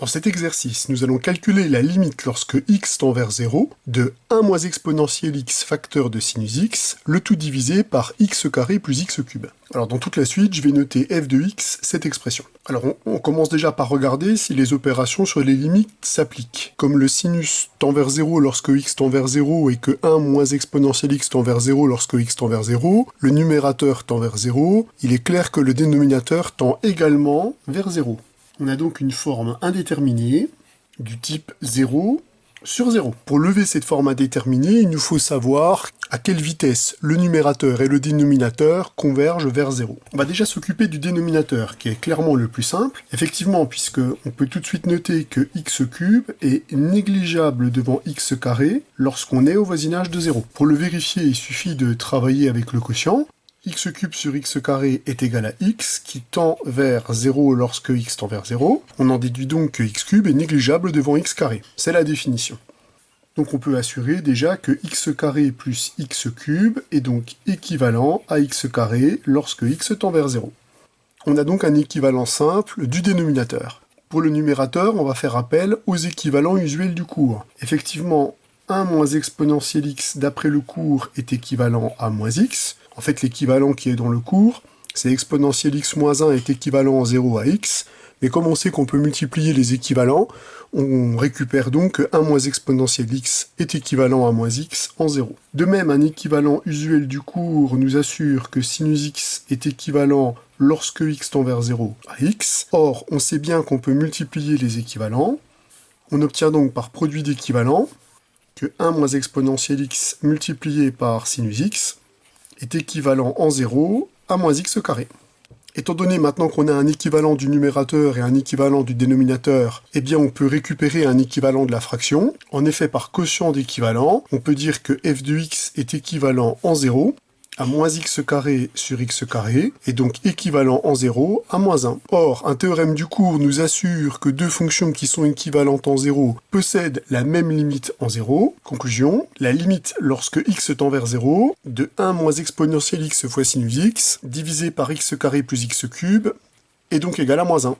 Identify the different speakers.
Speaker 1: Dans cet exercice, nous allons calculer la limite lorsque x tend vers 0 de 1 moins exponentielle x facteur de sinus x, le tout divisé par x carré plus x cube. Alors dans toute la suite, je vais noter f de x, cette expression. Alors on commence déjà par regarder si les opérations sur les limites s'appliquent. Comme le sinus tend vers 0 lorsque x tend vers 0 et que 1 moins exponentielle x tend vers 0 lorsque x tend vers 0, le numérateur tend vers 0, il est clair que le dénominateur tend également vers 0. On a donc une forme indéterminée du type 0 sur 0. Pour lever cette forme indéterminée, il nous faut savoir à quelle vitesse le numérateur et le dénominateur convergent vers 0. On va déjà s'occuper du dénominateur, qui est clairement le plus simple. Effectivement, puisque on peut tout de suite noter que x cube est négligeable devant x carré lorsqu'on est au voisinage de 0. Pour le vérifier, il suffit de travailler avec le quotient. X cube sur x carré est égal à x, qui tend vers 0 lorsque x tend vers 0. On en déduit donc que x cube est négligeable devant x carré. C'est la définition. Donc on peut assurer déjà que x carré plus x cube est donc équivalent à x carré lorsque x tend vers 0. On a donc un équivalent simple du dénominateur. Pour le numérateur, on va faire appel aux équivalents usuels du cours. Effectivement, 1 moins exponentielle x d'après le cours est équivalent à moins x. En fait, l'équivalent qui est dans le cours, c'est exponentielle x moins 1 est équivalent en 0 à x, mais comme on sait qu'on peut multiplier les équivalents, on récupère donc que 1 moins exponentielle x est équivalent à moins x en 0. De même, un équivalent usuel du cours nous assure que sinus x est équivalent lorsque x tend vers 0 à x. Or, on sait bien qu'on peut multiplier les équivalents. On obtient donc par produit d'équivalent que 1 moins exponentielle x multiplié par sinus x est équivalent en 0 à moins x carré. Étant donné maintenant qu'on a un équivalent du numérateur et un équivalent du dénominateur, eh bien on peut récupérer un équivalent de la fraction. En effet, par quotient d'équivalent, on peut dire que f de x est équivalent en 0 à moins x carré sur x carré, et donc équivalent en 0 à moins 1. Or, un théorème du cours nous assure que deux fonctions qui sont équivalentes en 0 possèdent la même limite en 0. Conclusion, la limite lorsque x tend vers 0 de 1 moins exponentielle x fois sinus x divisé par x carré plus x cube est donc égale à moins 1.